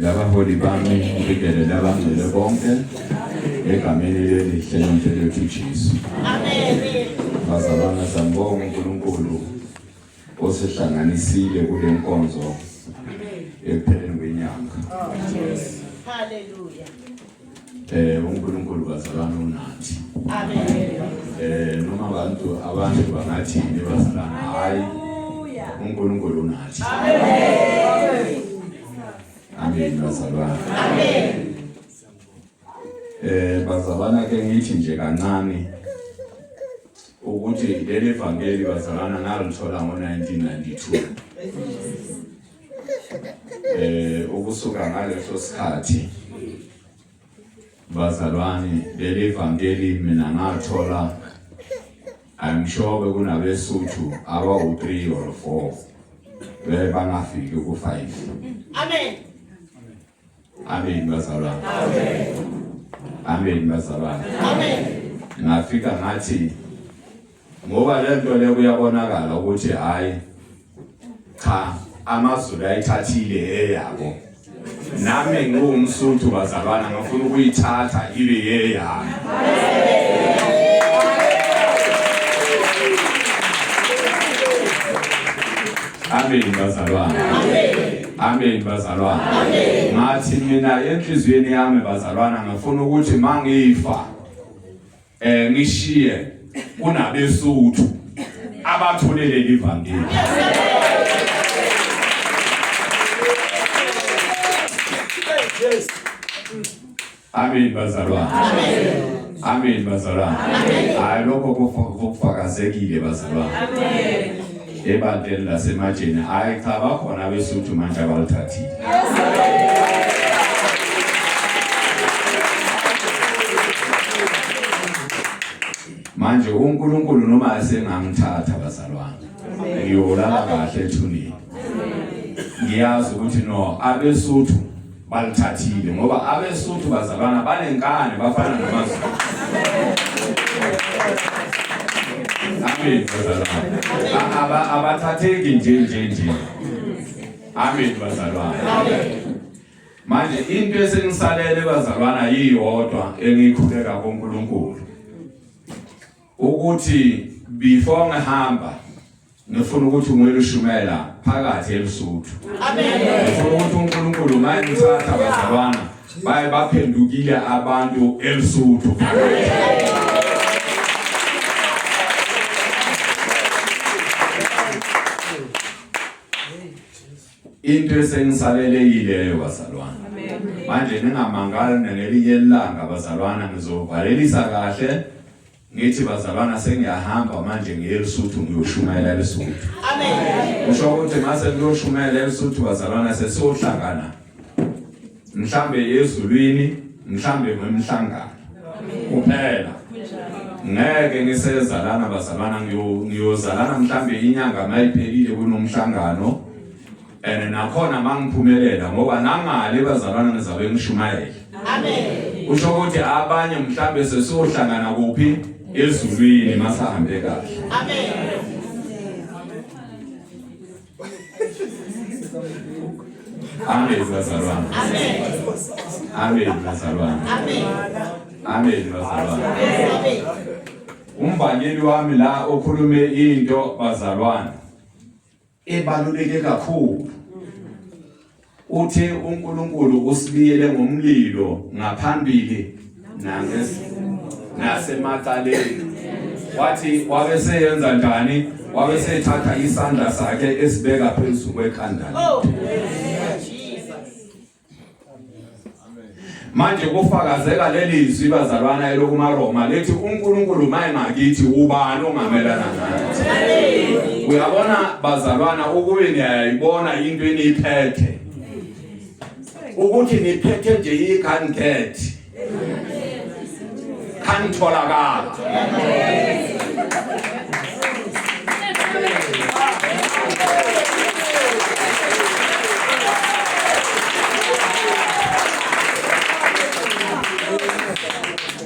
labaholi bami ngibikele labangcwele bonke egameni lelihle lonke lethu Jesu. Amen. Bazalwana sambonga uNkulunkulu osihlanganisile kule nkonzo ekupheleni kwenyanga. Hallelujah. uNkulunkulu bazalwana unathi. Amen. Noma abantu bangathi bazalwana hayi uNkulunkulu unathi. Amen. Amen bazalwana. Amen. Bazalwana ke ngithi nje kancane ukuthi leli evangeli bazalwana ngalithola ngo1992. Ukusuka ngaleso sikhathi bazalwane leli evangeli mina ngathola I'm sure kunabesuthu abawu3 or 4 bangafiki ku5. Amen. Amen bazalwane. Amen. Amen bazalwane. Amen. Ngafika ngathi ngoba lento le kuyabonakala ukuthi hayi cha amazulu ayithathile eyabo nami ngumsuthu bazalwana ngafuna ukuyithatha ibe yeyami. Amen bazalwana. Amen bazalwana. Ngathi mina enhlizweni yami bazalwana ngafuna ukuthi mangifa ngishiye kunabesuthu abatholele livangeli. Amen bazalwana. Amen bazalwana. Hayi lokho kufakazekile bazalwana. Amen. Ebantwini lasemajeni hayi cha bakhona abesuthu manje abalithathile. Manje uNkulunkulu noma asengangithatha bazalwana ngiyolala kahle ethuneni. Ngiyazi ukuthi no abesuthu balithathile ngoba abesuthu bazalwana banenkani bafana namazulu. Amen bazalwana. Abathatheki nje. Amen bazalwana. Manje into esengisalele bazalwana yiyodwa engikhuleka kuNkulunkulu ukuthi before ngihamba ngifuna ukuthi ngiyelishumela phakathi eLesotho. Amen. Ngifuna ukuthi uNkulunkulu mayengithatha bazalwana baye baphendukile abantu eLesotho. Into esengisaleleyileyo bazalwana. Manje ningamangali ngelinye ilanga bazalwana ngizovalelisa kahle ngithi bazalwana sengiyahamba manje ngiyeLesotho ngiyoshumayela eLesotho. Amen. Usho ukuthi mase ngiyoshumayela eLesotho bazalwana sesiyohlangana mhlambe ezulwini mhlambe ngemihlangano kuphela. Ngeke ngisezalana bazalwana ngiyozalana mhlambe inyanga mayiphelile kunomhlangano nakhona mangiphumelela ngoba nangale bazalwana ngizabe ngishumayela. Amen. Usho ukuthi abanye mhlambe sesiyohlangana kuphi ezulwini masahambe kahle. Amen. Amen bazalwana. Amen. Amen bazalwana. Amen. Amen bazalwana. Amen. Umbangeli wami la okhulume into bazalwana ebaluleke kakhulu. Uthi uNkulunkulu usibiyele ngomlilo ngaphambili nasemacaleni. Wathi wabeseyenza njani? Wabesethatha isandla sakhe esibeka phezulu kwekhanda. Manje kufakazeka lelizwi bazalwana elokumaRoma lethi uNkulunkulu maye ngakithi ubani ongamelana nathi. Uyabona bazalwana ukube niyayibona into eniphethe ukuthi niphethe nje ikhankethi kanitholakala.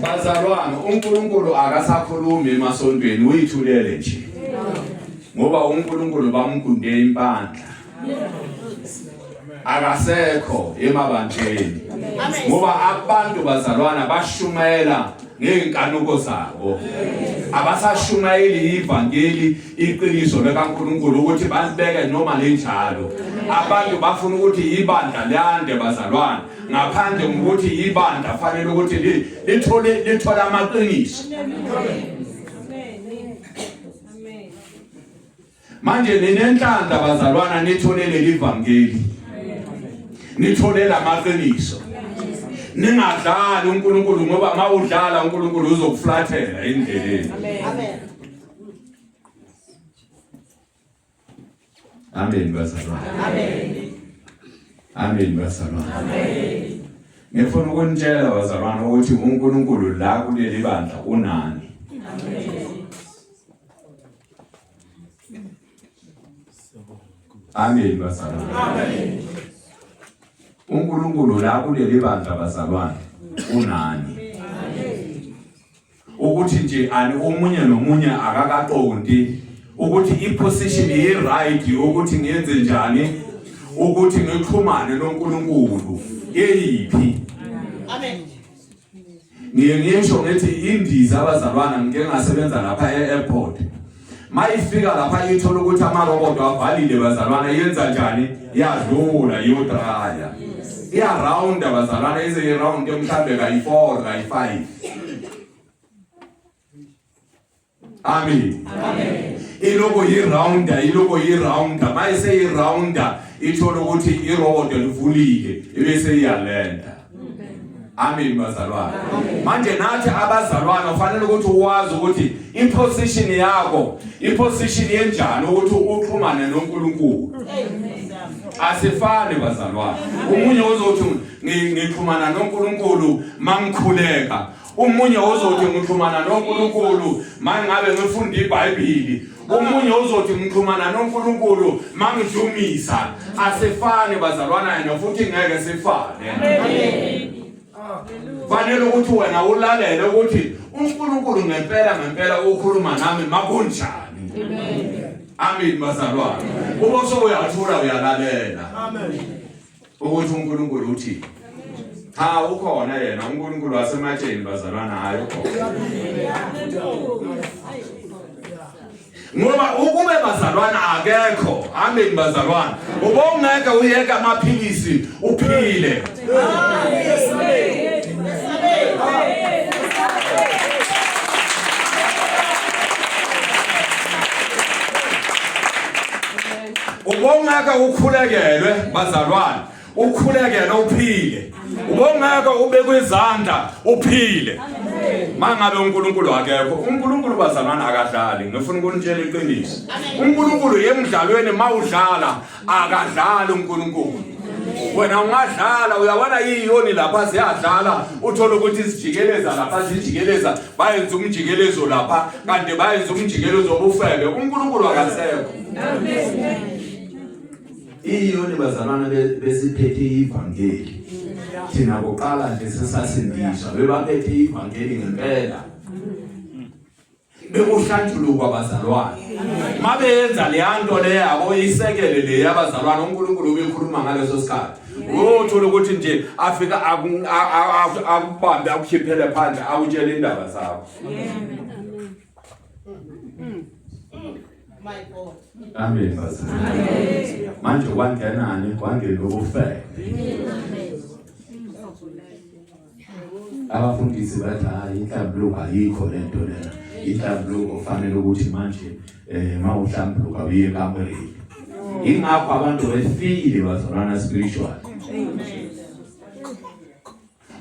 Bazalwana uNkulunkulu akasakhulumi emasontweni uyithulele nje ngoba uNkulunkulu bamgunde impandla. akasekho emabandleni Amen. ngoba abantu bazalwana bashumela ngeenkanuko zabo abasashumayeli ivangeli iqiniso likaNkulunkulu ukuthi balibeke noma lenjalo abantu bafuna ukuthi ibandla lande bazalwana ngaphandle ngokuthi ibandla fanele ukuthi lithole amaqiniso. Manje ninenhlanhla bazalwana nithole leli ivangeli nithole lamaqiniso ningadlali uNkulunkulu ngoba mawudlala uNkulunkulu uzokuflathela endleleni. Amen. Amen bazalwana. Amen. Amen bazalwana. Amen. Ngifuna ukunitshela bazalwana ukuthi uNkulunkulu la kuleli bandla unani. Amen bazalwana. Amen. uNkulunkulu la kuleli bandla bazalwane unani. Ukuthi nje ani omunye nomunye akakaqondi ukuthi iposition right ukuthi ngiyenze njani ukuthi ngixhumane noNkulunkulu yeyiphi. Amen. Ngisho ngithi indiza abazalwana ngike ngasebenza lapha e-airport. Mayifika lapha ithola ukuthi amarobot avalile bazalwana yenza njani yadlula yodraya. Iya round abazalwana ize round mhlambe kayi4 kayi5. Amen. Amen. Iloko yi-rounder mayise yi-rounder ithola ukuthi irobot livulile ebese iyalenda. Amen bazalwana. Manje nathi abazalwana ufanele ukuthi uwazi ukuthi iposition yakho iposition yenjani ukuthi uxhumane noNkulunkulu. Asifani bazalwana. Umunye uzothi ngixhumana noNkulunkulu mangikhuleka. Umunye uzothi ngixhumana noNkulunkulu mangabe ngifunda iBhayibheli. Umunye uzothi ngixhumana noNkulunkulu mangidumisa. Asifani bazalwana yena futhi ngeke sifane. Amen. Fanele ukuthi wena ulalele ukuthi uNkulunkulu ngempela ukhuluma nami makunjani. Amen bazalwana. Uma soyathula uyalalela. Amen. Ukuthi uNkulunkulu uthi ha ukhona yena uNkulunkulu wasematsheni bazalwana hayi ukhona. Ngoba ukube bazalwana akekho. Amen bazalwana. Ubongeke uyeka amaphilisi uphile. Ubongeke ukhulekelwe bazalwana. Ukhulekele uphile. Ubongeke ubekwe izandla uphile. Mangabe uNkulunkulu akekho uNkulunkulu bazalwana akadlali. Ngifuna ukunitshela iqiniso. uNkulunkulu yemidlalweni mawudlala akadlali uNkulunkulu. Wena ungadlala uyabona iyoni lapha ziyadlala uthola ukuthi isijikeleza lapha zijikeleza bayenza umjikelezo lapha kanti bayenza umjikelezo obufebe. uNkulunkulu akasekho. Amen. Iyoni bazalwana besiphethe ivangeli. Thina kuqala nje sesasindiswa bebaphethe ivangeli ngempela. Bekuhlanjulukwa bazalwana. Mabenza leyanto le yabo isekele le yabazalwana uNkulunkulu ubekhuluma ngaleso sikhathi. Uthola ukuthi nje afika akubambe akukhiphele phandle akutshela indaba zakho. My God. Amen bazalwana. Manje wangenani wangena ubufebe. Abafundisi bathi hayi inhlambuluko ayikho lento lena. Inhlambuluko kufanele ukuthi manje mawuhlambuluka uye kamereni. Ingakho abantu befile bazalwana spiritual.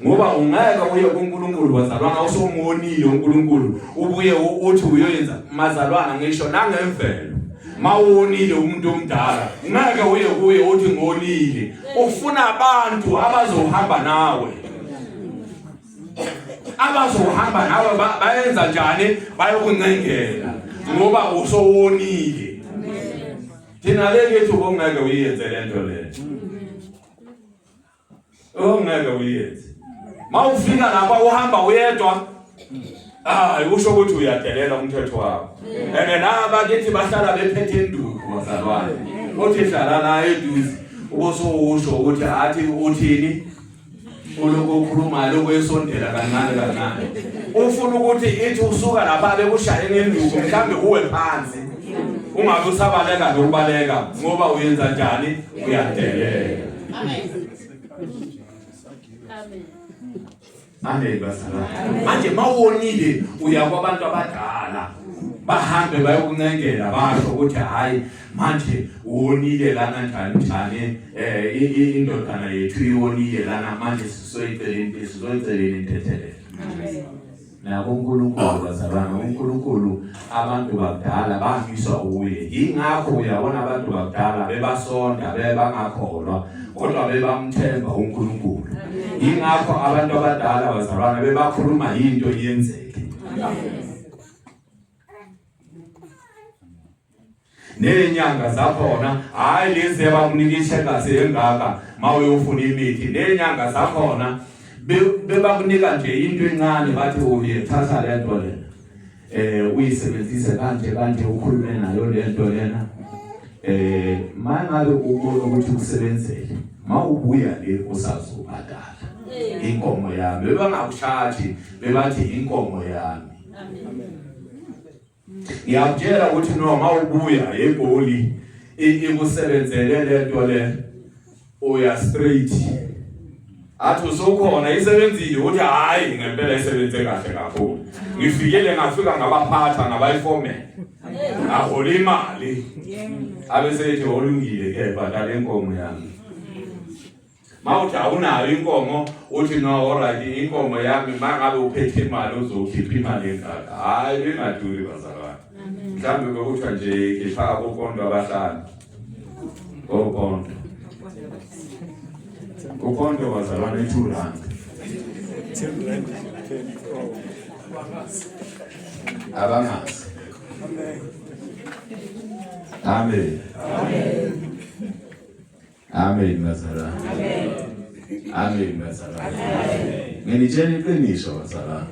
Ngoba ungeke uye kuNkulunkulu bazalwana usomonile uNkulunkulu ubuye uthi uyoyenza mazalwana ngisho nangemvelo. Mawonile umuntu omdala ngeke uye kuye uthi ngonile. Ufuna abantu abazohamba nawe. Abazohamba nawe bayenza njani bayokuncengela ngoba usowonile. Thina lethu bongeke uyenze lento le. Ongeke uyenze. Mawufika lapha uhamba uyedwa usho ukuthi uyadelela umthetho wakho. Naba kithi bahlala bephethe induku bazalwane. Uthi hlala naye eduze. Ubusho ukuthi athi uthini ulokukhuluma lokwesondela kancane ufuna ukuthi ithi usuka lapha bekushaye ngenduku mhlambe uwe phansi ungabe usabaleka nokubaleka ngoba uyenza njani uyadelela. Amen. Amen basala. Manje mawonile uya kwabantu abadala bahambe bayokuncengela basho ukuthi hayi manje uwonile lana njani indodana yethu iwonile lana manje sizoyicelela intethelelo. Na uNkulunkulu bazalwana uNkulunkulu abantu bakudala bangiswa uye ingakho uyabona abantu bakudala bebasonda bebangakholwa kodwa bebamthemba uNkulunkulu. Ingakho abantu abadala bazalwana bebakhuluma into yenzeke. Nenyanga zakhona hayi lezi abakunika ishekasi engaka mawuyofuna imithi nenyanga zakhona bebakunika nje into encane bathi uyethatha lento lena uyisebenzise kanje ukhulume nayo lento lena mangabe ubona ukuthi kusebenzele mawubuya le usazobadala inkomo yami bebangakushathi bebathi inkomo yami. Ngiyakutshela ukuthi noma ubuya eGoli ikusebenzele lento le uya straight athi usukhona isebenzile uthi hayi ngempela isebenze kahle kakhulu ngifikele ngafika ngabaphatha ngabayiforeman ahola imali abesethi olungile ke badala inkomo yami. Mawuthi awunayo inkomo uthi no alright inkomo yami mangabe uphethe imali uzokhipha imali engaka hayi ingaduri bazalwane. Mhlambe bekuthiwa nje ngifaka kopondo abahlanu kopondo upondo bazalwane R2 abangazi. Amen. Amen bazalwane. Amen bazalwane. Nginitshela iqiniso bazalwane.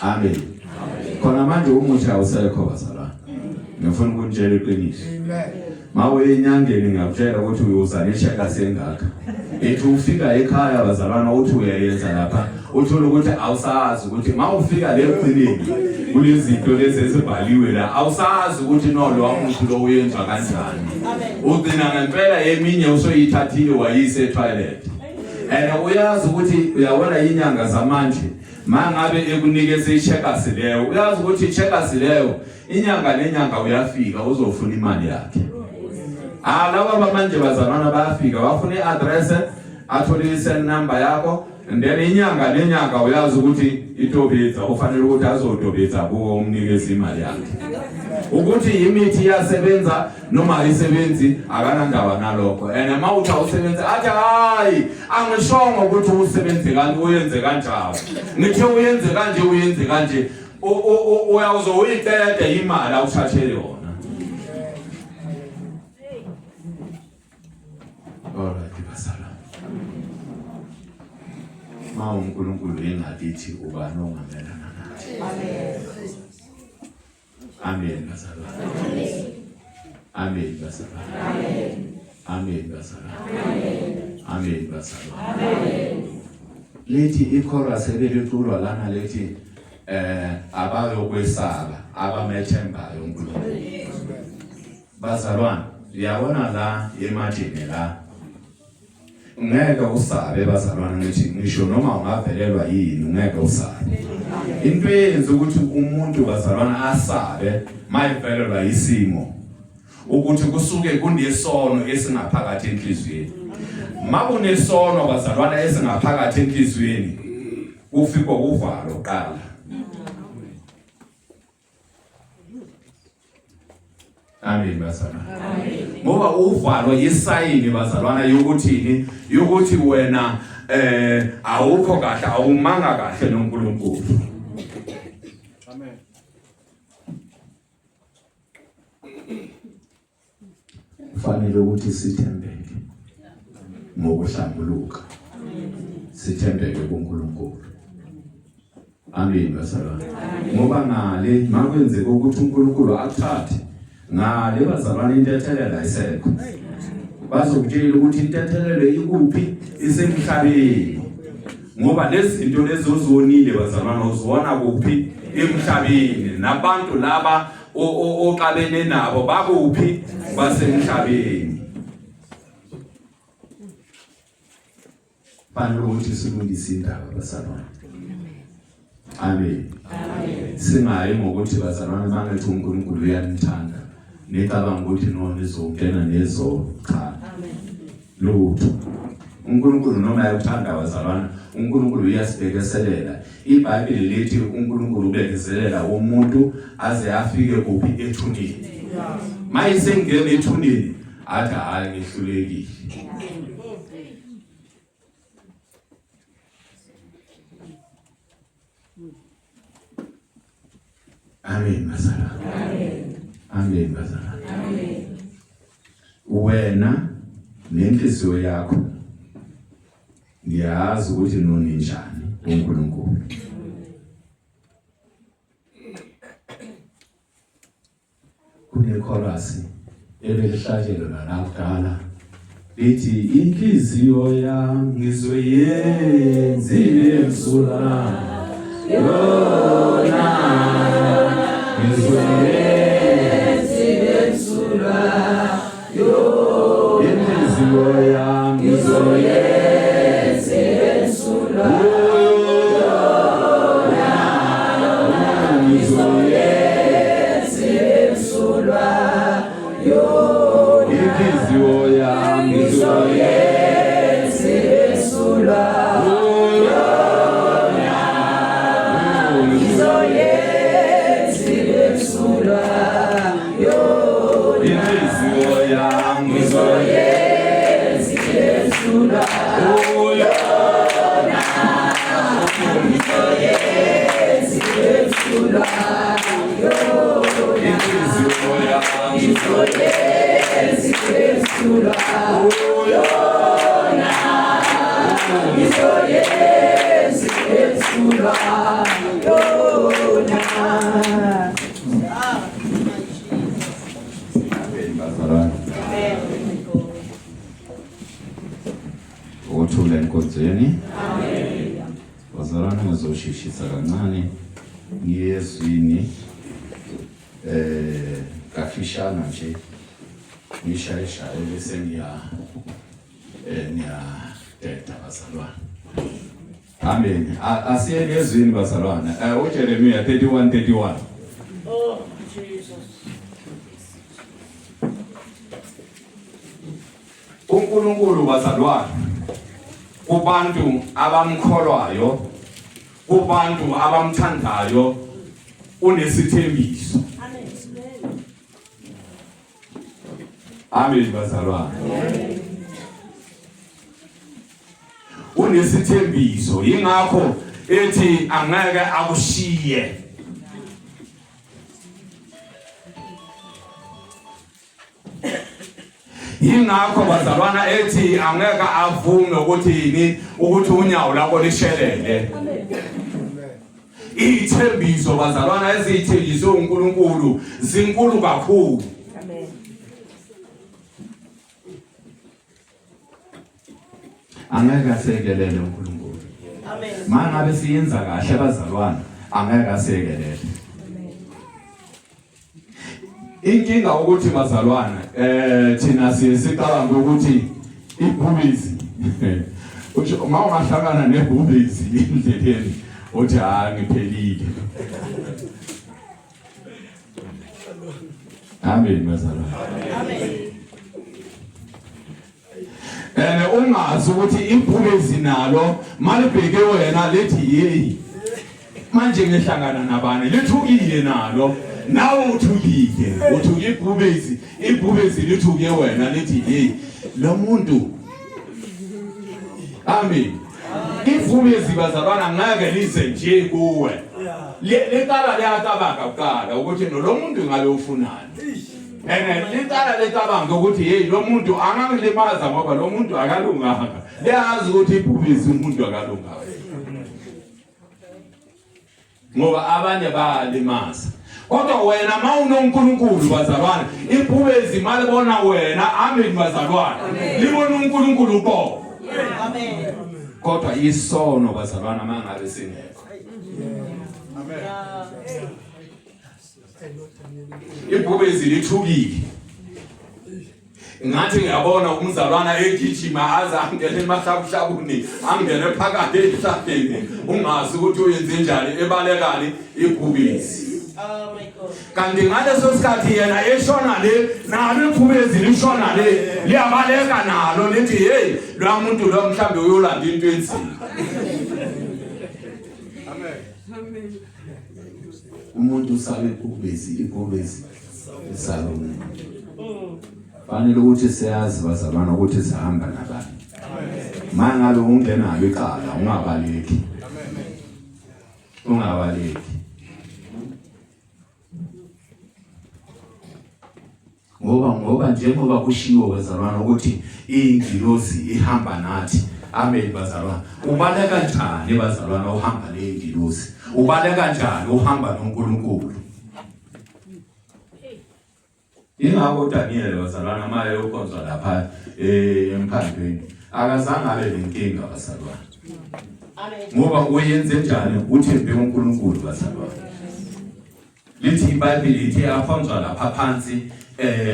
Amen. Khona manje umuthi awusekho bazalwane. Ngifuna ukunitshela iqiniso. Mawe enyangeni ngiyakutshela ukuthi uyozana ishekasi engaka. Ethi ufika ekhaya bazalwana uthi uyayenza lapha uthola ukuthi awusazi ukuthi mawufika le ekugcineni kulezi zinto lezi ezibhaliwe la awusazi ukuthi no lo wamuntu lo uyenza kanjani. Ugcina ngempela eminye usoyithathile wayise toilet. Uyazi ukuthi uyabona inyanga zamanje mangabe ekunikeze ishekasi leyo uyazi ukuthi ishekasi leyo inyanga nenyanga uyafika uzofuna imali yakhe. Laba manje bazalwana bayafika bafuna i-address athole i-cell number yakho and then inyanga nenyanga uyazi ukuthi itobetha ufanele ukuthi azodobetha kuwo umnikeze imali yakhe. Ukuthi imithi iyasebenza noma ayisebenzi akanandaba nalokho. Mawuthi awusebenza athi hayi angishongo ukuthi usebenze kanti uyenze kanjalo. Ngithe uyenze kanje uyazo uyiceda imali awuthathele yona. Alright basala. uNkulunkulu engakithi ubani ongamelana nathi. Amen basala. Amen basala. Amen basala. Amen basala. Lethi ichorus eliculwa lana lethi abayokwesaba abamethembayo uNkulunkulu. Bazalwane uyabona la ematini la ngeke usabe bazalwane ngithi ngisho noma ungavelelwa yini ngeke usabe. Into eyenza ukuthi umuntu bazalwane asabe mayivelelwa isimo ukuthi kusuke kunesono esingaphakathi enhliziyweni. Makunesono bazalwane esingaphakathi enhliziyweni ufika uvalo qala. Amen bazalwane. Ngoba uvalo yisayini bazalwana yokuthi wena awukho kahle awumanga kahle noNkulunkulu. Amen. Kufanele ukuthi sithembeke ngokuhlambuluka. Sithembeke kuNkulunkulu. Amen bazalwane. Ngoba ngale makwenzeka ukuthi uNkulunkulu akuthathe ngale bazalwane into ethelele ayisekho. bazokutshela ukuthi intethelelo ikuphi isemhlabeni ngoba lezinto lezi ozonile bazalwana uzibona kuphi emhlabeni nabantu laba oqabene nabo bakuphi basemhlabeni fanele ukuthi silungise indaba bazalwana amen singayi ngokuthi bazalwana mangathi uNkulunkulu uyanithanda necabanga ukuthi no nizongena nezo cha lutho uNkulunkulu noma uyathanda bazalwana uNkulunkulu uyasibhekeselela iBhayibheli lithi uNkulunkulu ubekezelela umuntu aze afike kuphi ethuneni mayisengena ethuneni athi hayi ngihlulekile amen bazalwana amen bazalwana amen wena nenhliziyo yakho ngiyazi ukuthi noni njani uNkulunkulu kunechorus ebelihlatshelwa lapha lithi inhliziyo yami ngizoyenza ibemsula yona ngizoyenza ibemsula yona inhliziyo yami ngizoyenza ibemsula yona ngizoyenza ibemsula yona inhliziyo yami ngizoyenza ibemsula Uthule enkonzweni. Amen. Bazalwane ngizoshishisa kancane ngiyezwini kafishana nje ngishayishaye bese ngiya teta bazalwane. Amen. Asiye ngezwini bazalwane. uJeremiya 31:31. Oh Jesus. uNkulunkulu bazalwane kubantu abamkholwayo kubantu abamthandayo unesithembiso. Amen bazalwane. Unesithembiso ingakho ethi angeke akushiye. Ingakho bazalwana ethi angeke avume ukuthi unyawo lakho lishelele. Ithembiso bazalwana ezithembiswe uNkulunkulu zinkulu kakhulu. Amen. Angeke asekelele uNkulunkulu. Amen. Mangabe siyenza kahle bazalwana angeke asekelele. Inkinga ukuthi bazalwana thina sicabanga ukuthi ibhubezi uma ungahlangana nebhubezi endleleni uthi ngiphelile. Amen bazalwana. Amen. Ungazi ukuthi ibhubezi nalo malibheke wena lethi yeyi manje ngihlangana nabani lithukile nalo nawe uthukile uthi ibhubezi lithuke wena lithi hey lo muntu. Amen. Ibhubezi bazalwana ngeke lize nje kuwe liqala liyacabanga kuqala ukuthi lo muntu ngabe ufunani liqala lecabanga ukuthi hey lo muntu angangilimaza ngoba lo muntu akalunganga liyazi ukuthi ibhubezi umuntu akalunganga ngoba abanye bayalimaza Kodwa wena mawunoNkulunkulu bazalwane, ibhubezi malibona wena, amen bazalwane. Libona uNkulunkulu uqobo. Amen. Kodwa isono bazalwane mangabe singekho. Amen. Ibhubezi lithukile. Ngathi ngiyabona umzalwana egijima aza angene emashabushabuni, angene phakathi ehlabeni, ungazi ukuthi uyenze njani, ebalekani ibhubezi. Oh my God. Kanti ngaleso sikhathi yena eshona le, nalo ibhubezi lishona le, liyabaleka nalo lithi hey, lo muntu lo mhlambe uyolanda into enzima. Amen. Umuntu usabe ibhubezi esalone. Fanele ukuthi siyazi bazalwana ukuthi sihamba nabani. Mangabe ungenalo iqala ungabaleki. Ungabaleki. Ngoba njengoba kushiwo bazalwana ukuthi ingilosi ihamba nathi. Amen bazalwana. Ubaleka kanjani bazalwana uhamba neingilosi? Ubaleka kanjani uhamba noNkulunkulu? Ingakho Daniel bazalwana maye ukhonzwa lapha emphandweni akazange abe lenkinga bazalwana. Amen. Ngoba uyenze njani uthembe uNkulunkulu bazalwana. Lithi iBhayibheli lithi akhonzwa lapha phansi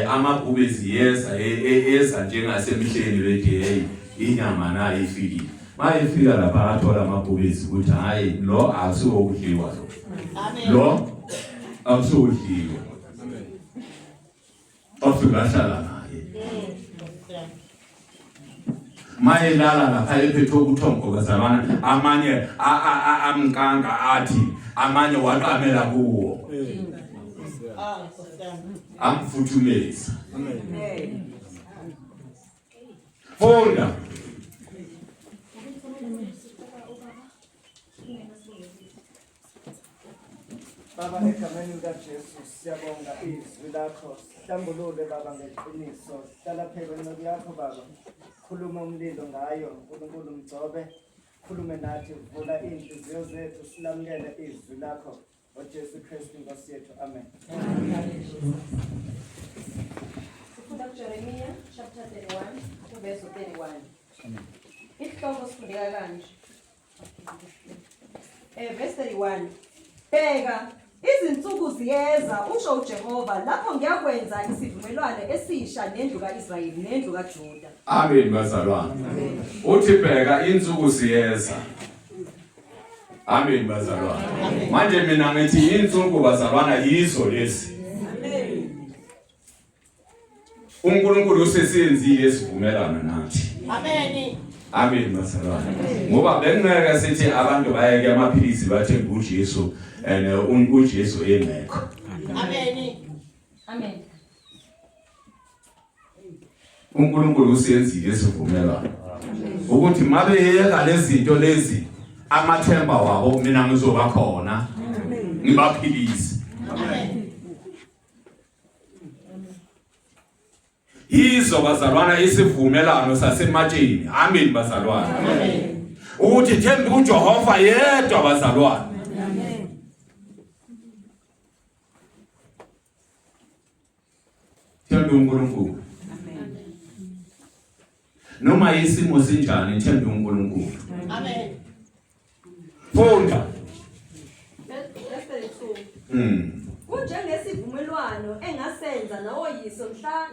amabhubezi eza njengasemihleni bethi hey inyama nayo ifikile. Mayefika lapha athola amabhubezi ukuthi hayi lo akusiwokudliwa lo. Amen. Lo akusiwokudliwa. Ofika hlala naye. Mayelala lapha ephethe ubuthongo bazalwana, amanye amkanga athi, amanye waqamela kuwo. Amfuthumeza. Amen. Funda. Baba egameni likaJesu siyabonga izwi lakho, hlambulule Baba ngeqiniso, hlala phezulu yakho Baba, khuluma umlilo ngayo, uNkulunkulu mgcobe, khulume nathi, vula inhliziyo zethu silamukele izwi lakho, ngoJesu Kristu Nkosi yethu, amen. Sifunda kuJeremiya chapter 31 verse 31. Isihloko sifundeka kanje. Verse 31. Bheka, izinsuku ziyeza usho uJehova lapho ngiyakwenza isivumelwano esisha nendlu kaIsrayeli nendlu kaJuda. Amen bazalwane. Uthi bheka insuku ziyeza. Amen bazalwane. Manje mina ngithi insuku bazalwana yizo lezi. Amen. uNkulunkulu usesenzile isivumelwano nathi. Amen. Amen bazalwane. Ngoba bengeke sithi abantu bayeke amaphilisi bathembe uJesu uJesu engekho. Amen. Amen. uNkulunkulu usenzile isivumelwano ukuthi mabeyeka lezinto lezi amathemba wabo mina ngizoba khona ngibaphilise. Amen. Yizo bazalwana isivumelwano sasematsheni. Amen bazalwana. Amen. Ukuthi themba uJehova yedwa bazalwana. Amen. Themba uNkulunkulu. Amen. Noma isimo sinjani themba uNkulunkulu. Amen. Funda. Kunjengesivumelwano engasenza nawoyise mhla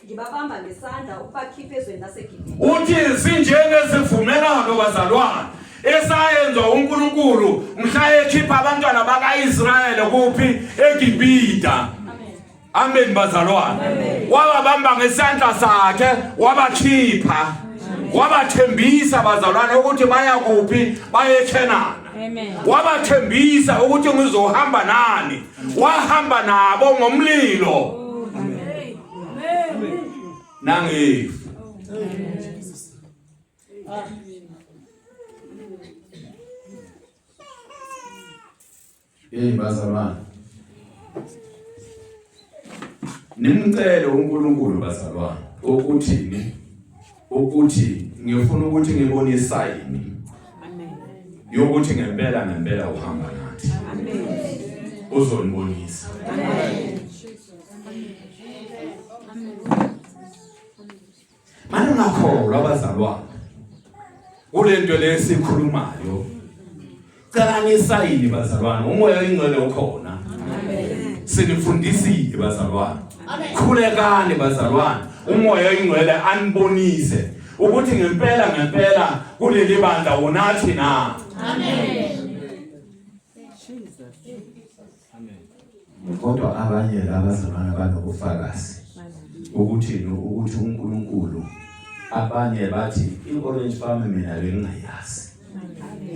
ngibabamba ngesandla ukubakhipha ezweni laseGibhithe. Uthi sinjengesivumelwano bazalwana esayenza uNkulunkulu mhla ekhipha abantwana bakaIsrayeli kuphi eGibhithe. Amen. Amen bazalwana. Wababamba ngesandla sakhe wabakhipha. Wabathembisa bazalwana ukuthi baya kuphi baya eKhenani. Amen. Wabathembisa ukuthi ngizohamba nani. Wahamba nabo ngomlilo. Amen. Amen. Nangi. Bazalwana. Nimcele uNkulunkulu bazalwana ukuthi ngifuna ukuthi ngibone isayini yokuthi ngempela uhamba nathi. Amen. uzonibonisa. Manje ngakholwa abazalwane kulento lesikhulumayo. Cela nisayini bazalwane, umoya oyingcwele ukhona. Sinifundisile bazalwane. Khulekani bazalwane, umoya oyingcwele anibonise ukuthi ngempela kuleli bandla unathi na. Kodwa abanye labazalwane banobufakazi ukuthi uNkulunkulu, abanye bathi i-orange farm mina bengingayazi.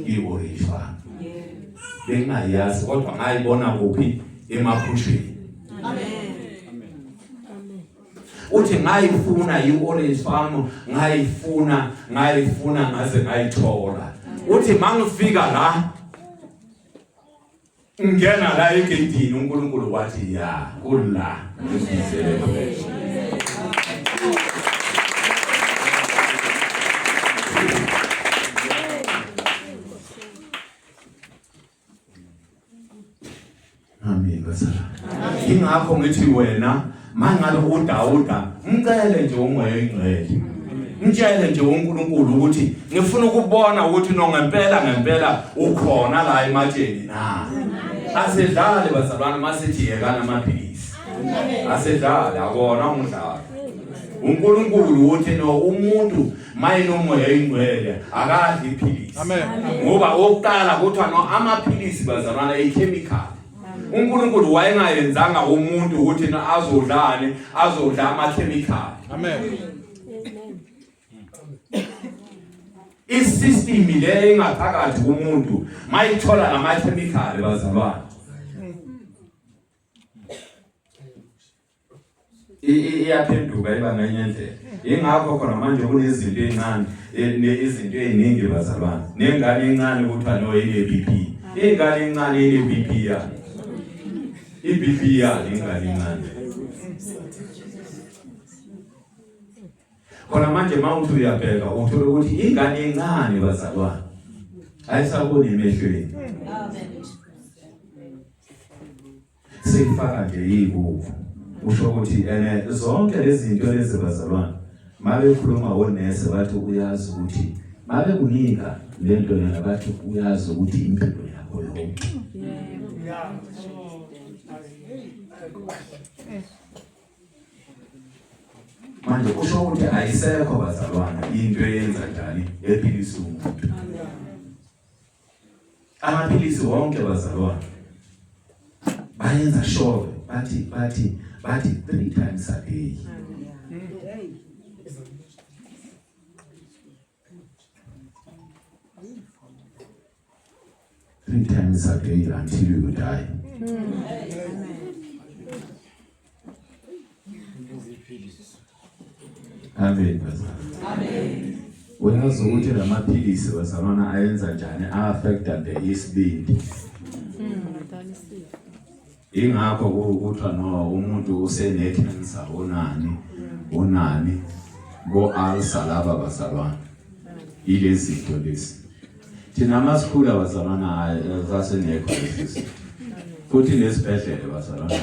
I-orange farm bengingayazi kodwa ngayibona kuphi emaphusheni. Uthi ngayifuna i-orange farm, ngayifuna ngaze ngayithola. Uthi mangifika la ngena la egedini uNkulunkulu wathi ya kula. Amen bazalwane. Ingakho ngithi wena mangabe uDawuda mcele nje umoya oyingcwele. Mtshele nje uNkulunkulu ukuthi ngifuna ukubona ukuthi ngempela ukhona la ematsheni na. Asedlale bazalwane masithi yekana amaphilisi. Asedlale akona umdlalo. uNkulunkulu uthi no umuntu mayinomoya oyingcwele akadli iphilisi. Ngoba oqala kuthiwa no amaphilisi bazalwane ichemical. uNkulunkulu wayengayenzanga umuntu ukuthi azodla ama-chemical. Isystem le engaphakathi kumuntu mayithola ama-chemical bazalwane iyaphenduka iba ngenye indlela. Ingakho khona manje kunezinto ezincane izinto eziningi bazalwane. Nengane encane kuthiwa no ine-BP. Ingane encane ine-BP yayo. I-BP yayo ingane encane. Khona manje mawuthi uyabheka uthola ukuthi ingane encane bazalwane ayisaboni emehlweni. Seyifaka nje ibuku. Usho ukuthi zonke lezi zinto lezi bazalwane mabe khuluma onese bathi uyazi ukuthi mabe kuninga lento lena bathi uyazi ukuthi impilo yakho yonke. Manje usho ukuthi ayisekho bazalwane into eyenza njani ephilisa umuntu. Amaphilisi wonke bazalwane bayenza sure bathi 3 times a day. Three times a day until you die. Amen. Amen. Uyazi ukuthi lamaphilisi bazalwana ayenza njani affecta the isibindi. Ingakho kuthiwa no umuntu usenekhensa unani go-ulcer laba bazalwana. Ilezi zinto lezi. Thina masikhula bazalwana zasenekho lezi. Futhi nesibhedlela bazalwana.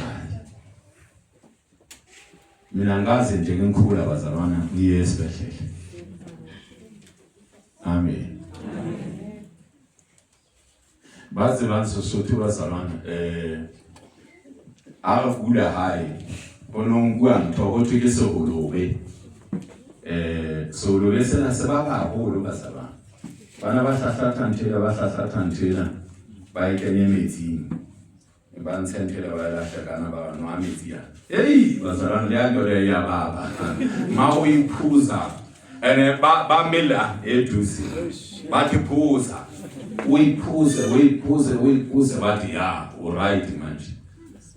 Mina ngazi nje ngikhula bazalwana ngiye esibhedlela. Amen. Bazi bansosuthi bazalwana akugula hayi onongwa ngithokothi lesoholobe soholobe sebakaholo bazalwana bana bahlahlathanthela bayikenye emethini bantshenthela bayalahlekana banwa amethi ya hey bazalwana leyanto le yababa mawuyiphuza bamela edusi bathi phuza uyiphuze bathi ya alright manje.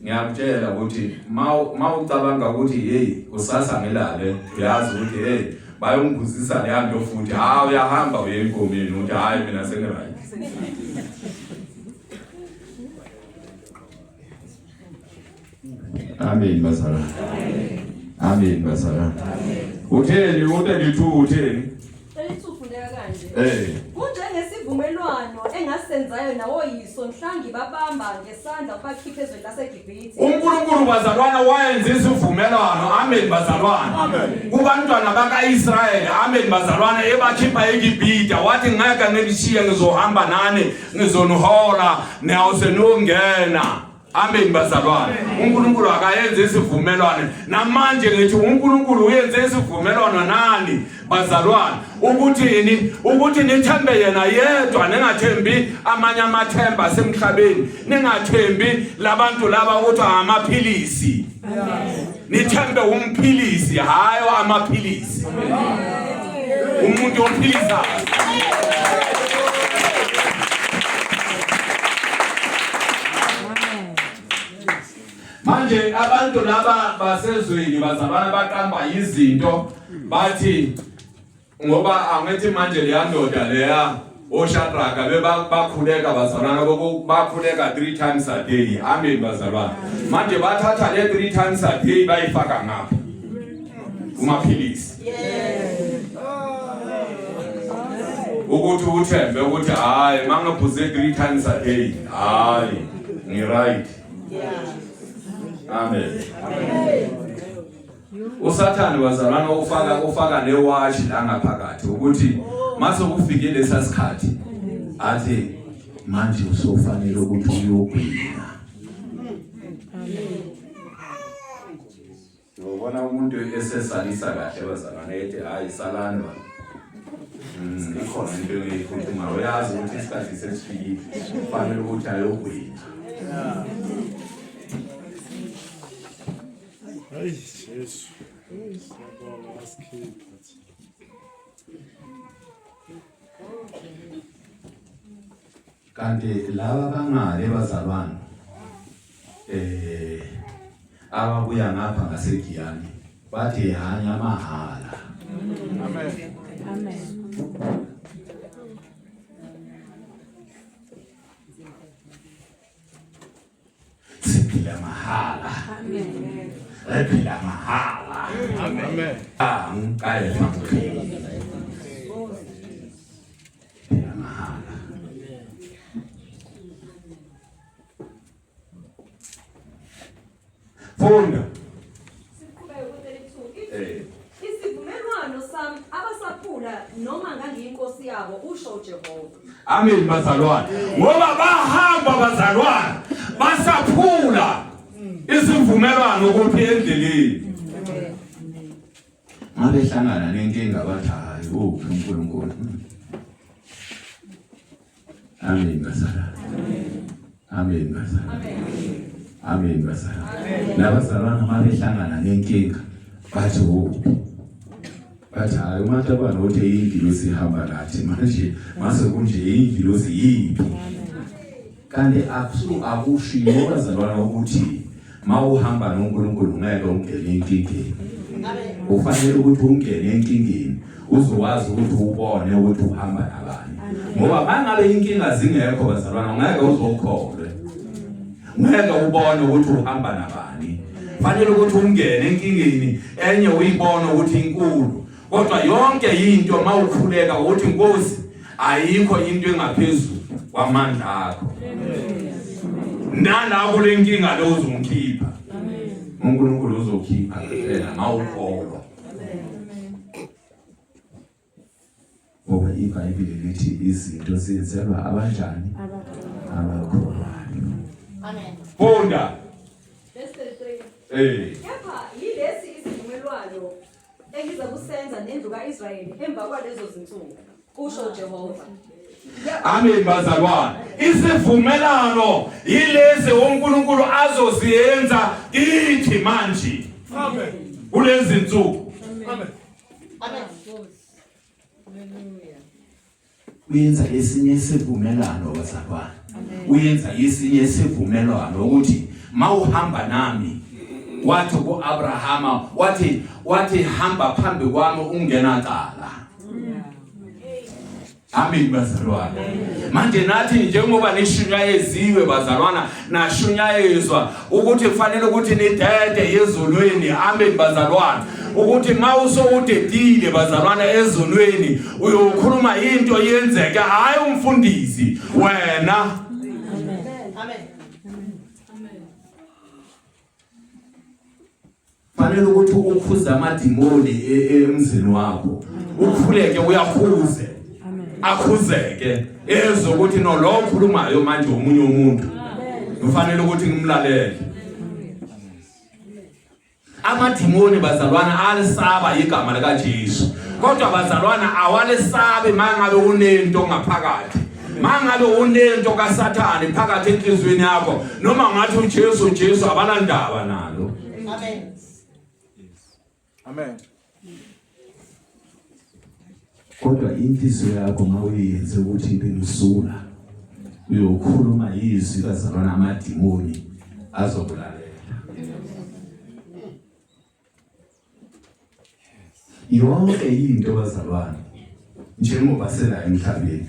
Ngiyakutshela ukuthi mawucabanga ukuthi hey kusasa ngelale uyazi ukuthi hey bayonguzisa leyanto futhi uyahamba uye enkomeni uthi hayi mina sengiright. Amen bazalwane. Amen bazalwane. Utheni utheni? Elithu ufundeka kanje. manje. Kunjengesivumelwano engasenzayo nawoyiso mhlangi babamba ngesandla bakhiphe ezweni laseGibhithe. uNkulunkulu bazalwana wayenza isivumelwano, amen bazalwana, kubantwana bakaIsrayeli, amen bazalwana, ebakhipha eGibhithe, wathi ngeke ngilishiye, ngizohamba nani, ngizonihola nawuse nongena. Amen bazalwane. uNkulunkulu akayenza isivumelwano, namanje ngithi uNkulunkulu uyenze isivumelwano nani bazalwane, ukuthi nithembe yena yedwa, ningathembi amanye amathemba asemhlabeni, ningathembi labantu laba ukuthi amaphilisi. Nithembe umphilisi, hayo amaphilisi. Umuntu ophilisayo. Manje abantu laba basezweni bazalwana baqamba izinto bathi ngoba angithi manje leyandoda leya oShadraka bebakhuleka bazalwana, bakhuleka 3 times a day. Amen bazalwana. Manje bathatha le 3 times a day bayifaka ngapha kumaphilisi. Ukuthi uthembe ukuthi hayi mangaphuze 3 times a day, hayi ngi right. Amen. uSathane bazalwana ufaka newatch la ngaphakathi ukuthi mase kufike lesasikhathi athi manje usofanele ukuthi uyogcina. Ubona umuntu esesalisa kahle bazalwana ethi hayi salani bani. Ikhona into eyikhuluma uyazi ukuthi isikhathi sesifikile kufanele ukuthi ayogcina. Ay, Jesus. Sabona asikhipha. Kanti laba bangale bazalwana ababuya ngapha ngaseGiyani bathi hanya mahala. Amen. Amen. Siphila mahala. Amen. Siphila mahala. Amen. Ngikaye famkhulu. Siphila mahala. Funda. Isivumelwano sami abasaphula noma ngangiyinkosi yabo usho uJehova. Amen bazalwane. Ngoba bahamba bazalwane basaphula isivumelwano ukuthi endleleni. Ngabe hlangana nenkinga bathi hayi uNkulunkulu. Amen bazalwane. Amen bazalwane. Amen bazalwane. Nabazalwane ngabe hlangana nenkinga bathi bathi hayi uMatabane uthi ingilosi ihamba nathi manje mase kunje ingilosi yiphi. Kanti akushiyo bazalwana ukuthi mawuhamba noNkulunkulu ngeke ungene enkingeni. Ufanele ukuthi ungene enkingeni uzokwazi ukuthi ubone ukuthi uhamba nabani. Ngoba mangabe inkinga zingekho bazalwana ngeke uzokholwe. Ngeke ubone ukuthi uhamba nabani. Fanele ukuthi ungene enkingeni enye uyibone ukuthi inkulu. Kodwa yonke into mawukhuleka ukuthi Nkosi ayikho into engaphezulu kwamandla akho. Nalapho lenkinga lo uzongikhipha. uNkulunkulu uzokhipha phela mawukholwa. Ngoba iBhayibheli lithi izinto zenzelwa abanjani? Abakholwayo. Amen. Funda. Kepha yilesi isivumelwano engizakusenza nendlu kaIsrayeli emva kwalezo zinsuku kusho uJehova. Amen bazalwane. Isivumelano yilezi uNkulunkulu azoziyenza kithi manje. Amen. Kulezi zinsuku. Amen. Amen. Uyenza esinye isivumelano bazalwane. Uyenza esinye isivumelano ukuthi mawuhamba nami wathi kuAbrahama wathi hamba phambi kwami ungenacala. Amen bazalwane. Manje nathi njengoba nishunyayeziwe bazalwana nashunyayezwa ukuthi kufanele ukuthi nidede ezulwini. Amen bazalwane. ukuthi mawusowudedile bazalwana ezonweni uyokhuluma into yenzeke hayi umfundisi wena. Amen. Fanele ukuthi ukhuze amadimoni emzini wakho. Ukhuleke uyakhuze. Akhuzeke ezokuthi no lo okhulumayo manje omunye umuntu. Kufanele ukuthi ngimlalele. Amadimoni bazalwana alisaba igama lika Jesu. Kodwa bazalwana awalesabe mangabe unento ngaphakathi. Mangabe unento kaSathane phakathi enhlizweni yakho noma ngathi uJesu abanandaba nalo. Amen. Amen. Kodwa inhliziyo yakho mawuyenze ukuthi ibe msula uyokhuluma izwi bazalwana amadimoni azokulalela. Yonke into bazalwana njengoba sela emhlabeni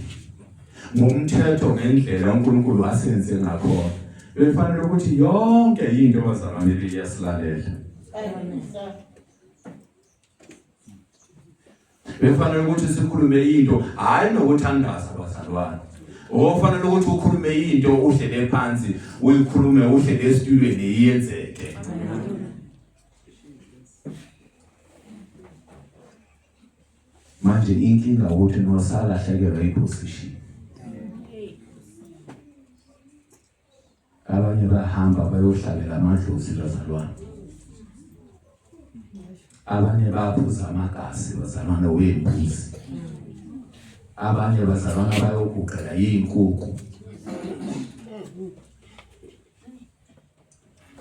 ngomthetho ngendlela uNkulunkulu asenze ngakho befanele ukuthi yonke into bazalwane liyasilalela. Amen. Befanele ukuthi sikhulume into hayi nokuthandaza bazalwane. Ofanele ukuthi ukhulume into uhlele phansi uyikhulume uhlele esitulweni iyenzeke. Manje inkinga ukuthi nosalahlekelwa iposition. Abanye bahamba bayohlalela amadlozi bazalwane. Abanye baphuza amagasi bazalwane wembuzi. Abanye bazalwane bayogugela izinkukhu.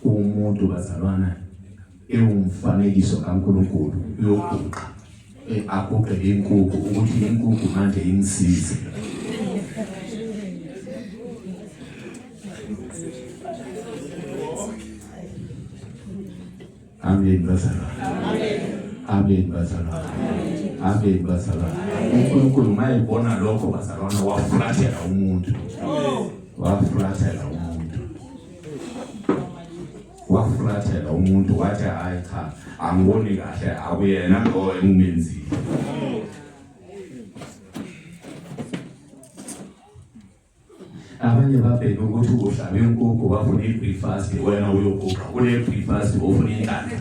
Umuntu bazalwana ewumfanekiso kaNkulunkulu uyoguqa agugele izinkukhu ukuthi izinkukhu manje imsize. Amen bazalwane. Amen bazalwane. Amen bazalwane. uNkulunkulu mayebona lokho bazalwane wafulathela umuntu. Wafulathela umuntu. Wafulathela umuntu wathi hayi cha angiboni kahle akuyena lo engimenzile. Abanye babheka ukuthi uhlaba inkukhu bafuna i-breakfast wena uyoguqa kule breakfast ofuna ingane.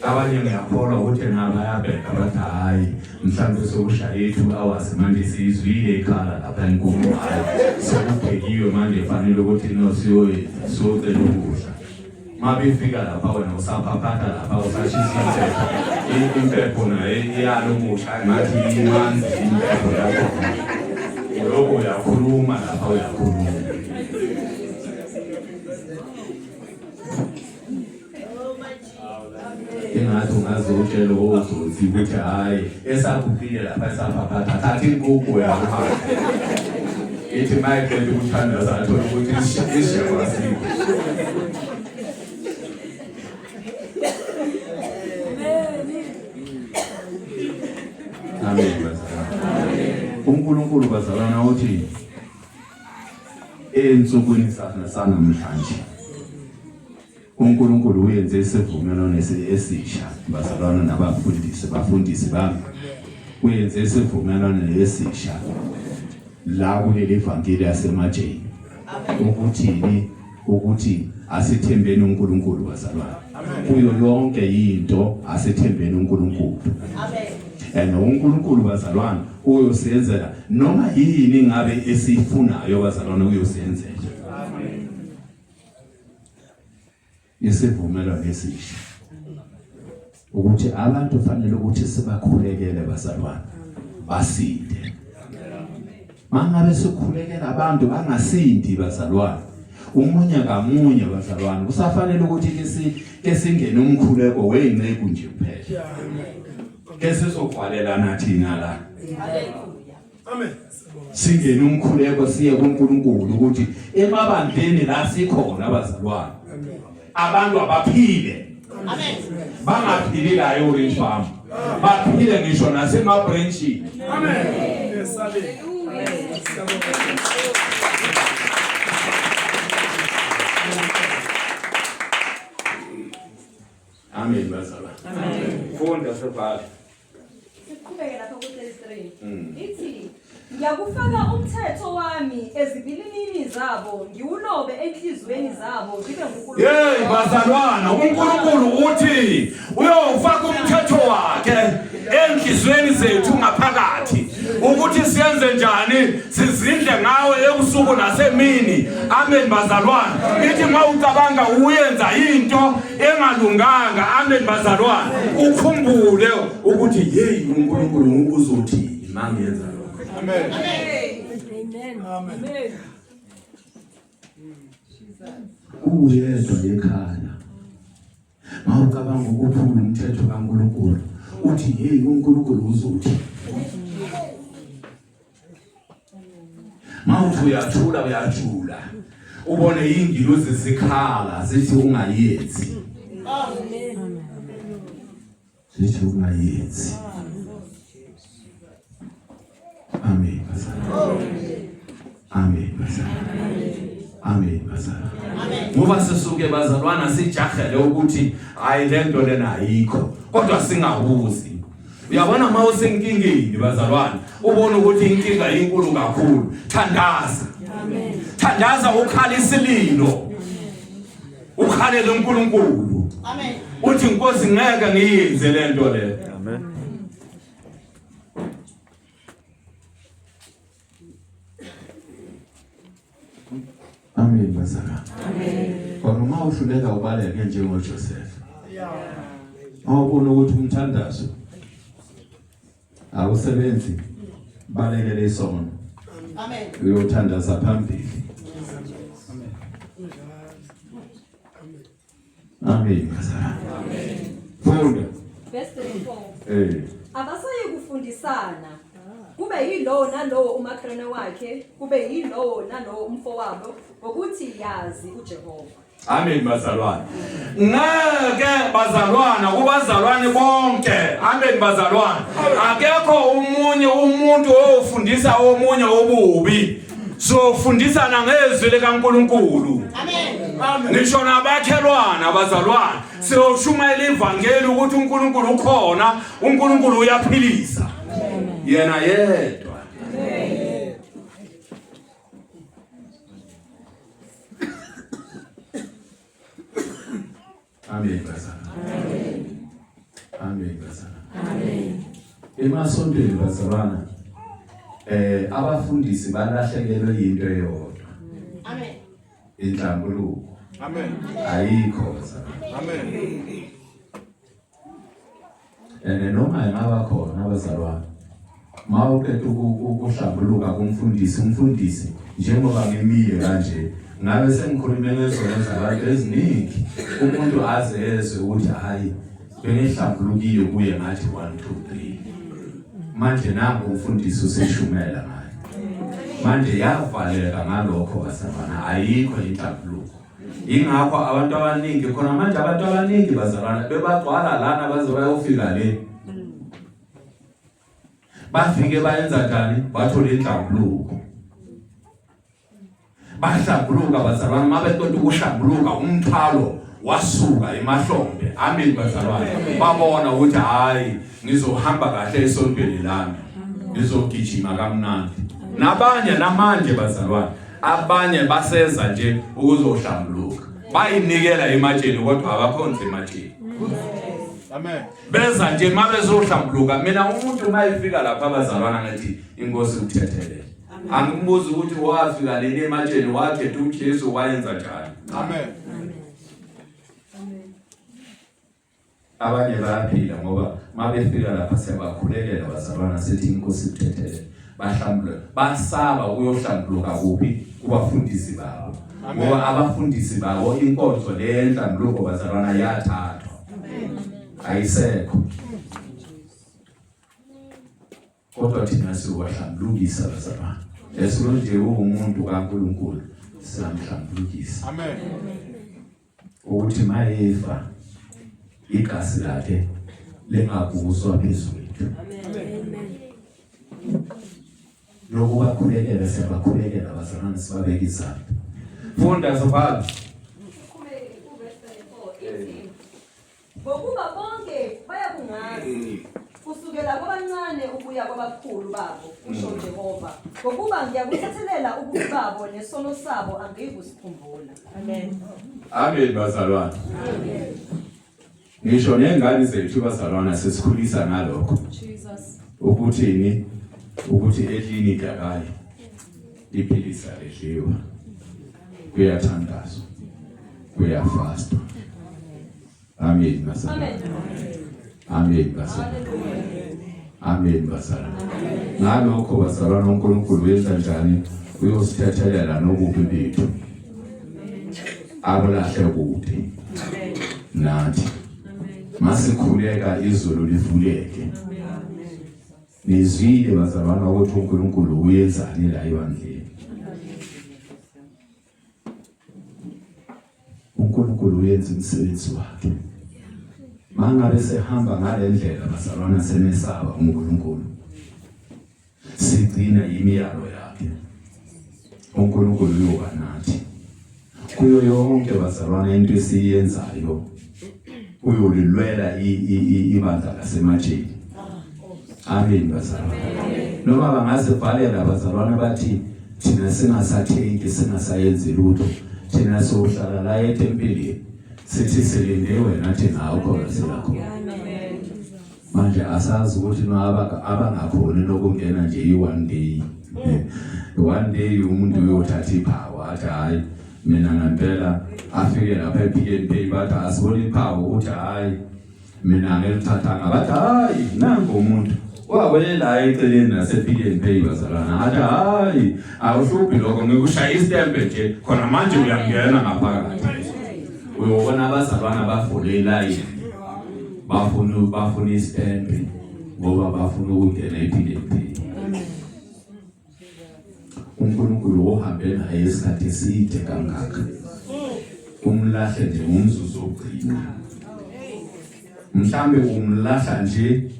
Abanye ngiyakholwa ukuthi nabayabheka bathi hayi mhlawumbe sokushaya 2 hours manje sizwile ekhala lapha inkukhu hayi sokubhekiwe manje fanele ukuthi siyocela ukudla. Mabifika lapha wena usaphaphatha lapha usashisa impepho naye iyalomusha ngathi imanzi impepho yakho. Lokho uyakhuluma lapha uyakhuluma. Engathi ungazotshela ozothi ukuthi hayi esakufile lapha esaphaphatha thatha inkukhu yakho. Ithi mayiqeda ukuthandaza athola ukuthi isishebo asikho. Amen bazalwane. uNkulunkulu bazalwana uthi ensukwini sanamhlanje uNkulunkulu uyenze isivumelwano esisha bazalwana bafundisi bami uyenze isivumelwano esisha la kuleli evangeli yasemajeni ukuthi asithembeni uNkulunkulu bazalwana kuyo yonke into asithembeni uNkulunkulu. Amen. uNkulunkulu bazalwana uyosenzela noma yini ngabe esifunayo bazalwana uyosenzela. Amen. Isivumelwano esisha ukuthi abantu fanele ukuthi sibakhulekele bazalwana basinde. Mangabe sikhulekela abantu bangasindi bazalwana umunye ngamunye bazalwana kusafanele ukuthi ke singene umkhuleko weyinceku nje kuphela. Ke sizokwalela thina la. Amen. Singene umkhuleko siye kuNkulunkulu ukuthi emabandleni la sikhona bazalwana. Abantu abaphile. Amen. Bangaphili la eOrange Farm. baphile ngisho nasemabranchini. Amen. Esale. Amen bazalwane. Funda sebhala. Siqhubeke lapha ku-33. Ithi ngiyakufaka umthetho wami ezibilinini zabo ngiwulobe enhlizweni zabo ngibe nguNkulunkulu. Hey bazalwana, uNkulunkulu uthi uyofaka umthetho wakhe enhlizweni zethu ngaphakathi ukuthi siyenze njani, sizindle ngawe ebusuku nasemini. Amen bazalwana. Ithi mawucabanga uyenza into engalunganga, amen bazalwana, ukhumbule ukuthi hey uNkulunkulu uzothi mangenza lokho. Amen. Amen. Uyedwa ekhaya mawucabanga ukuphula umthetho kaNkulunkulu uthi hey uNkulunkulu uzothi. Mawuthi uyathula ubone ingilosi zikhala zithi ungayenzi. Zithi ungayenzi. Amen bazalwane. Amen bazalwane. Amen bazalwane. Ngoba sisuke bazalwana sijahele ukuthi hayi lento lena ayikho kodwa singabuzi. Uyabona mawusenkingeni bazalwane ubona ukuthi inkinga inkulu kakhulu, thandaza. Amen. Thandaza ukhala isililo. Ukhalele uNkulunkulu. Amen. Uthi Nkosi ngeke ngiyenze lento le. Amen. Amen bazalwane. Amen. Kodwa uma uhluleka ubaleke njengoJoseph. Awubona ukuthi umthandazo awusebenzi, balekele isono. Amen. Uyothandaza phambili. Amen bazalwane. Amen. Funda. Verse 34. Abasaye kufundisana kube yilo nalowo umakrena wakhe kube yilo nalowo umfowabo ukuthi yazi uJehova. Amen bazalwane. Ngeke bazalwana kubazalwane bonke. Amen bazalwane. Akekho umunye umuntu ofundisa omunye obubi. Sofundisana ngezwi likaNkulunkulu. Amen. Nisho nabakhelwana bazalwane. Siyoshumayela ivangeli ukuthi uNkulunkulu ukhona, uNkulunkulu uyaphilisa. Yena yedwa. Amen bazalwane. Amen bazalwane. Amen. Emasontweni bazalwana abafundisi balahlekelwe into eyodwa. Amen. Inhlambuluko. Amen. Ayikho bazalwane. Amen. Noma engabakhona abazalwane mawuqeda ukuhlambuluka kumfundisi njengoba ngimiye kanje ngabe sengikhulume ngezona abantu eziningi umuntu azezwe ukuthi hayi bengihlambulukile kuye ngathi 1 2 3 manje nangu umfundisi useshumela ngayo manje yavaleka ngalokho bazalwana ayikho inhlambuluko. Ingakho abantu abaningi khona manje abantu abaningi bazalwana bebagcwala lana baze bayofika le bafike bayenza njani bathola inhlambuluko. Bahlambuluka bazalwana mabeqeda ukuhlambuluka umthwalo wasuka emahlombe. Amen bazalwane. Babona ukuthi hayi ngizohamba kahle esontweni lami ngizogijima kamnandi. Nabanye namanje bazalwane abanye baseza nje ukuzohlambuluka bayinikela ematsheni kodwa abakhonze ematsheni. Amen. Beza nje mabezohlambuluka mina umuntu mayifika lapha abazalwana ngathi inkosi uthethelele. Angimbuza ukuthi wafika leni ematsheni wakhe uJesu wayenza njani. Amen. Abanye bayaphila ngoba mabefika lapha siyabakhulekela bazalwana sithi inkosi uthethelele. Bahlambuluka basaba ukuyohlambuluka kuphi kubafundisi babo. Ngoba abafundisi babo inkonzo lenhlambuluko bazalwana yathathwa. Ayisekho. Kodwa thina siwahlambulukisa bazalwana. Esilonje umuntu kaNkulunkulu siyamhlambulukisa. Amen. Ukuthi mayefa igazi lakhe lengabuswa phezulu. Lokuba khulekela siyabakhulekela abazalwane sibabeka izandla. Funda sobala. Ngokuba bonke bayakungazi kusukela kwabancane ukuya kwabakhulu babo usho Jehova. Ngokuba ngiyakuthethelela ububi babo nesono sabo angikusikhumbula. Amen. Amen bazalwane. Ngisho nengane zethu bazalwane sesikhulisa ngalokho. Jesus. Ukuthi eklinika kayi iphilisa edliwa. Kuyathandazwa. Kuyafastwa. Amen bazalwane. Amen bazalwane. Amen bazalwane. Ngalokho bazalwane uNkulunkulu wenza njani? Uyosithethelela nobubi bethu. Abulahle kude. Nathi masikhuleka izulu livuleke. Nizwile bazalwana ukuthi uNkulunkulu uyenzani la evangeli. uNkulunkulu uyenza umsebenzi wakhe. Mangabe sehamba ngale ndlela bazalwana semesaba uNkulunkulu. Sigcina imiyalo yakhe. uNkulunkulu uyoba nathi. Kuyo yonke bazalwana into esiyenzayo uyolilwela ibandla lasematsheni. Amen bazalwane. Noma bangasibhalela bazalwane bathi thina singasatheki singasayenzi lutho. Thina sohlala la etempelini. Sithi silindewe nathi nawe khona silakho. Manje asazi ukuthi abangakhona nokungena nje i-one day. One day umuntu uyothatha iphawu athi hayi mina ngempela afike lapha ePick n Pay bathi asibone iphawu uthi hayi mina ngilithathanga bathi hayi nangu umuntu wawela eceleni nasePick n Pay bazalwana athi hayi awuhluphi lokho ngikushaya istempe nje khona manje uyangena ngaphakathi. Uyobona abazalwana bafole line bafuna istempe ngoba bafuna ukungena ePick n Pay. uNkulunkulu ohambe naye isikhathi eside kangaka. Umlahle nje umzuzu ogcina. Mhlambe umlahla nje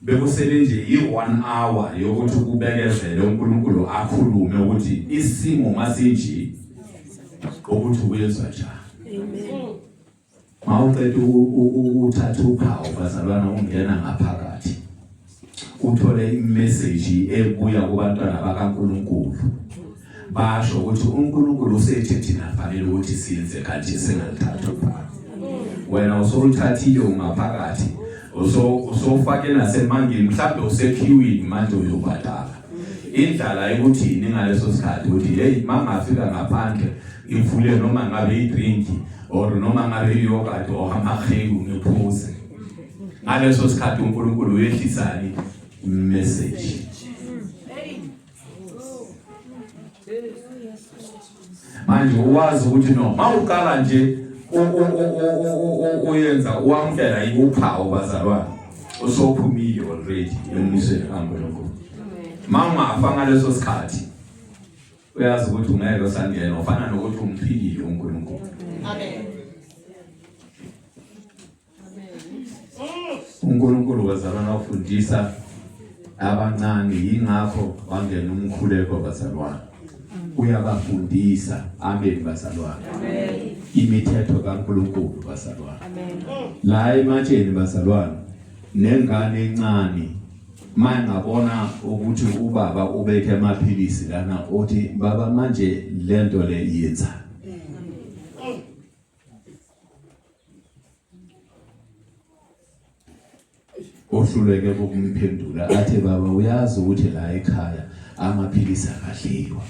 bekusele nje i1 hour yokuthi kubekezele uNkulunkulu akhulume ukuthi isimo masinje ukuthi uyenza njani. Mawuqeda uthatha uphawu bazalwana ungena ngaphakathi. Uthole imessage ebuya kubantwana bakaNkulunkulu. Basho ukuthi uNkulunkulu usethe thina fanele ukuthi siyenze kanje singalithatha uphawu. Wena usoluthathile ungaphakathi. Usofake nasemangeni mhlawumbe usequeuing manje uyobhadala. Indlela ekuthini ngaleso sikhathi uthi hey mangafika ngaphandle ngivule noma ngabe idrink or noma ngabe yogurt or amakhelu ngiphuze. Ngaleso sikhathi uNkulunkulu uyehlisani message. Manje uwazi ukuthi no mawuqala nje uyenza uwamkela uphawu bazalwane usophumile already emisweni kaNkulunkulu. Mama ngaleso sikhathi uyazi ukuthi ungeke usangena ufana nokuthi umphilile uNkulunkulu. Amen. uNkulunkulu bazalwana ufundisa abancane ingakho wangena umkhuleko bazalwana. Uyabafundisa. Amen bazalwana. Amen. Imithetho kaNkulunkulu bazalwana. Amen. La ematsheni bazalwana nengane encane mangabona ukuthi ubaba ubeke amaphilisi lana uthi baba manje lento le yenza. Ohluleke ukumphendula athi baba uyazi ukuthi la ekhaya amaphilisi akadliwa.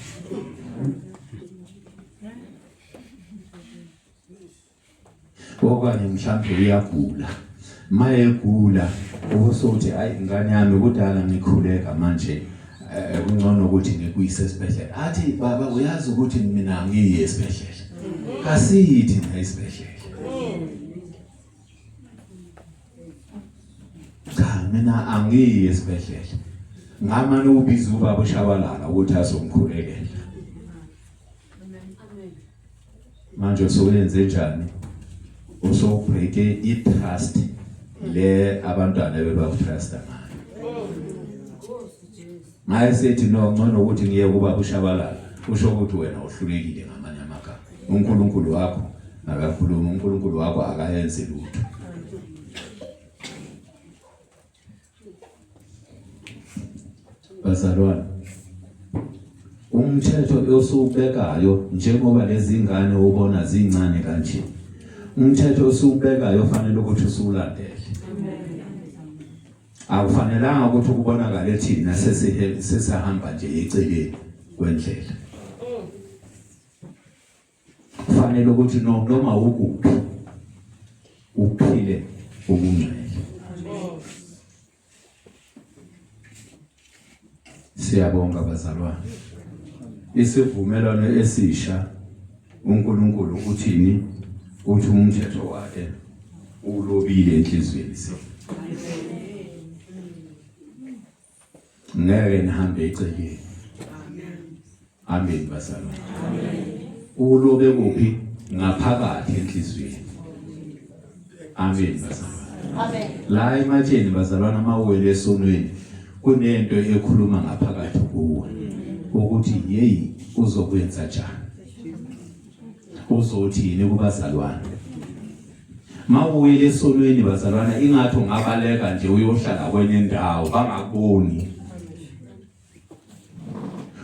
Okanye mhlawumbe uyagula. Mayegula usothi ayi ingane yami kudala ngikhuleka manje ungcono ukuthi ngikuyise esibhedlela. Athi baba uyazi ukuthi mina ngiye esibhedlela. Kasithi na esibhedlela. Mina angiyi esibhedlela. Ngamane ubiza ubaba uShabalala ukuthi azomkhulekela. Manje soyenze njani? Usobreake itrust le abantwana bebakutrasta ngayo. Maye sethi no ngcono ukuthi ngiye kuba ushabalala usho ukuthi wena uhlulekile ngamanye amagama. uNkulunkulu wakho akakhuluma, uNkulunkulu wakho akayenze lutho. Bazalwane, umthetho osubekayo njengoba lezi ngane ubona zincane kanje, umthetho osubekayo ufanele ukuthi usulandele. Akufanelanga ukuthi ukubonakala thina sesihamba nje eceleni kwendlela. Kufanele ukuthi noma ukuphi uphile ubungcwele. Siyabonga bazalwane. Isivumelwano esisha uNkulunkulu uthini? Uthi umthetho wakhe ulobile enhlizweni zethu. Ngeke nihambe eceleni. Amen bazalwane. Ulobe kuphi? Ngaphakathi enhlizweni. Amen bazalwane. Amen. La ematsheni bazalwana mawele esonweni kunento ekhuluma ngaphakathi kuwe ukuthi hey uzokwenza njani, uzothini kubazalwane. Mawele esonweni bazalwana ingathi ungabaleka nje uyohlala kwenye indawo bangakuboni.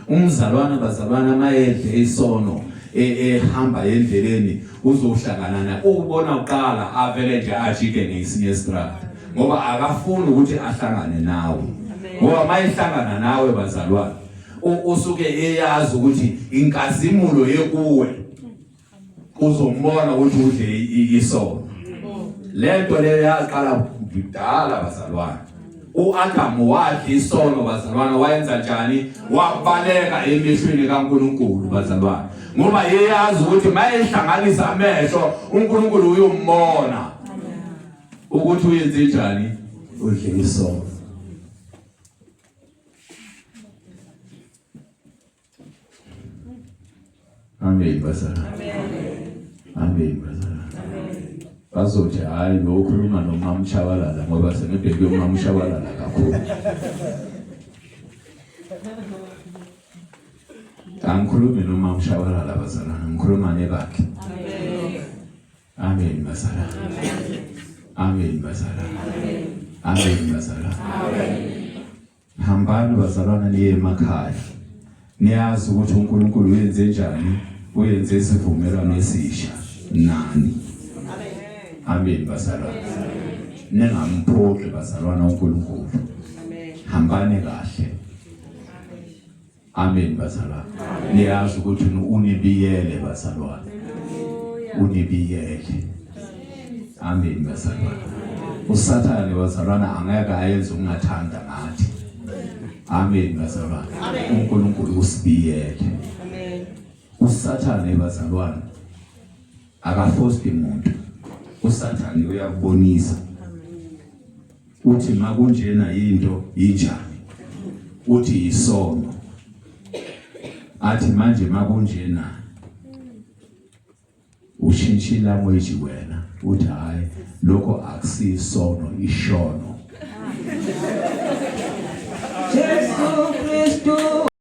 Umzalwana bazalwana mayedle isono ehamba endleleni uzohlangana naye ukubona uqala avele nje ajike ngesinye istrata ngoba akafuni ukuthi ahlangane nawe. Ngoba mayihlangana nawe bazalwane usuke eyazi ukuthi inkazimulo yekuwe uzombona ukuthi udle isono. Lento leyo yaqala kudala bazalwane. uAdam wadla isono bazalwane wayenza njani? Wabaleka emehlweni kaNkulunkulu bazalwane. Ngoba yeyazi ukuthi mayehlanganisa amehlo uNkulunkulu uyombona ukuthi uyenze njani, udle isono. Amen bazalwane. Amen bazalwane. Bazothi hayi lo ukhuluma noMama Shabalala ngoba senibheke uMama Shabalala kakhulu. Angikhulumi noMama Shabalala bazalwane, ngikhuluma nebakhe. Amen bazalwane. Amen bazalwane. Amen bazalwane. Hambani bazalwane niye emakhaya. Niyazi ukuthi uNkulunkulu uyenze njani, uyenze isivumelwano esisha nani. Amen bazalwane. Ningamphoqi bazalwane uNkulunkulu. Hambani kahle. Amen bazalwane. Niyazi ukuthi unibiyele bazalwane. Unibiyele. Amen bazalwane. uSathane bazalwane angeke ayenze ungathanda ngathi. Amen bazalwane. uNkulunkulu usibiyele. uSathane bazalwane akafosti umuntu. uSathane uyakubonisa uthi makunjena into injani, uthi isono, athi manje makunjena ushintshe language wena uthi hayi lokho akusisono ishono. Jesu